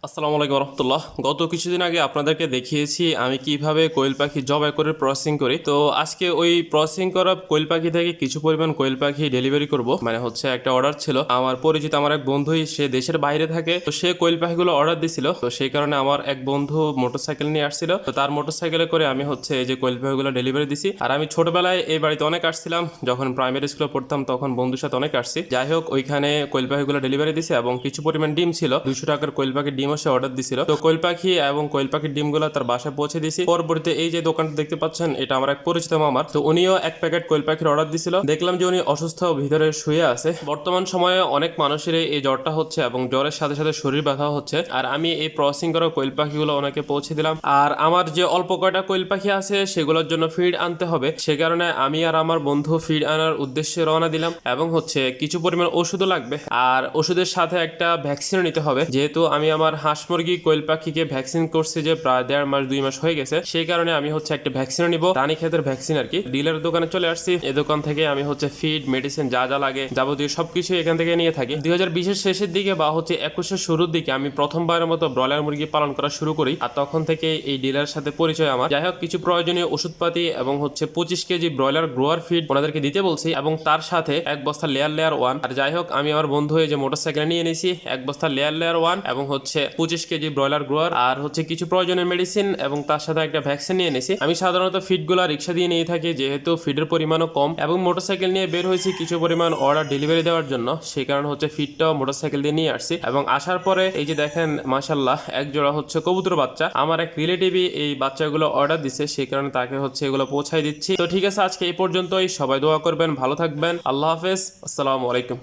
আসসালামু আলাইকুম রহমতুল্লাহ। গত কিছুদিন আগে আপনাদেরকে দেখিয়েছি আমি কিভাবে কোয়েল পাখি জবাই করে প্রসেসিং করি। তো আজকে ওই প্রসেসিং করা কোয়েল পাখি থেকে কিছু পরিমাণ কোয়েল পাখি ডেলিভারি করব। মানে হচ্ছে একটা অর্ডার ছিল, আমার পরিচিত আমার এক বন্ধুই সে দেশের বাইরে থাকে, তো সে কোয়েল পাখিগুলো অর্ডার দিছিল। তো সেই কারণে আমার এক বন্ধু মোটরসাইকেল নিয়ে আসছিল, তো তার মোটরসাইকেলে করে আমি হচ্ছে এই যে কোয়েল পাখিগুলো ডেলিভারি দিছি। আর আমি ছোটবেলায় এই বাড়িতে অনেক আসছিলাম, যখন প্রাইমারি স্কুলে পড়তাম তখন বন্ধুর সাথে অনেক আসছি। যাই হোক, ওইখানে কোয়েল পাখিগুলো ডেলিভারি দিছে এবং কিছু পরিমাণ ডিম ছিল, 200 টাকার কোয়েল পাখির ডিমও সে অর্ডার দিছিল। তো কোয়েল পাখি এবং কোয়েল পাখির ডিমগুলো তার বাসায় পৌঁছে দিয়েছি। পরবর্তীতে এই যে দোকানটা দেখতে পাচ্ছেন, এটা আমার এক পরিচিত মামার, তো উনিও এক প্যাকেট কোয়েল পাখির অর্ডার দিছিল। দেখলাম যে উনি অসুস্থ, ভিতরে শুয়ে আছে। বর্তমান সময়ে অনেক মানুষের এই জ্বরটা হচ্ছে এবং জ্বরের সাথে সাথে শরীর ব্যথা হচ্ছে। আর আমি এই প্রসেসিং করা কোয়েল পাখিগুলো ওনাকে পৌঁছে দিলাম। আর আমার যে অল্প কয়টা কোয়েল পাখি আছে সেগুলোর জন্য ফিড আনতে হবে, সে কারণে আমি আর আমার বন্ধু ফিড আনার উদ্দেশ্যে রওনা দিলাম। এবং হচ্ছে কিছু পরিমাণ ওষুধও লাগবে, আর ওষুধের সাথে একটা ভ্যাকসিনও নিতে হবে। যেহেতু আমি আমার হাঁস মুরগি কোয়েল পাখিকে ভ্যাকসিন করছি যে প্রায় 1.5 মাস 2 মাস হয়ে গেছে, সেই কারণে আমি হচ্ছে একটা ভ্যাকসিনও নিব, রানীক্ষেতের ভ্যাকসিন আর কি। ডিলার দোকানে চলে আসছি, এই দোকান থেকে আমি হচ্ছে ফিড, মেডিসিন যা যা লাগে যাবতীয় সবকিছু এখান থেকে নিয়ে থাকি। 2020-এর শেষের দিকে বা হচ্ছে 21-এর শুরুর দিকে আমি প্রথমবারের মতো ব্রয়লার মুরগি পালন করা শুরু করি, আর তখন থেকে এই ডিলারের সাথে পরিচয় আমার। যাই হোক, কিছু প্রয়োজনীয় ওষুধপাতি এবং হচ্ছে 25 কেজি ব্রয়লার গ্রোয়ার ফিড ওনাদেরকে দিতে বলছি, এবং তার সাথে এক বস্তা লেয়ার 1। আর যাই হোক, আমি আমার বন্ধু এই যে মোটরসাইকেল নিয়ে নিয়েছি এক বস্তা লেয়ার 1 এবং হচ্ছে 25 কেজি ব্রয়লার গ্রোয়ার, আর হচ্ছে কিছু প্রয়োজনীয় মেডিসিন এবং তার সাথে একটা ভ্যাকসিন নিয়ে নিয়েছি। আমি সাধারণত ফিডগুলো রিক্সা দিয়ে নিয়ে থাকি, যেহেতু ফিডের পরিমাণও কম, এবং মোটরসাইকেল নিয়ে বের হয়েছি কিছু পরিমাণ অর্ডার ডেলিভারি দেওয়ার জন্য, সেই কারণে হচ্ছে ফিডটাও মোটরসাইকেল দিয়ে নিয়ে আসছি। এবং আসার পরে এই যে দেখেন, মাশাল্লাহ, এক জোড়া হচ্ছে কবুতর বাচ্চা। আমার এক রিলেটিভই এই বাচ্চাগুলো অর্ডার দিছে, সেই কারণে তাকে হচ্ছে এগুলো পৌঁছাই দিচ্ছি। তো ঠিক আছে, আজকে এই পর্যন্তই। সবাই দোয়া করবেন, ভালো থাকবেন। আল্লাহ হাফেজ, আসসালামু আলাইকুম।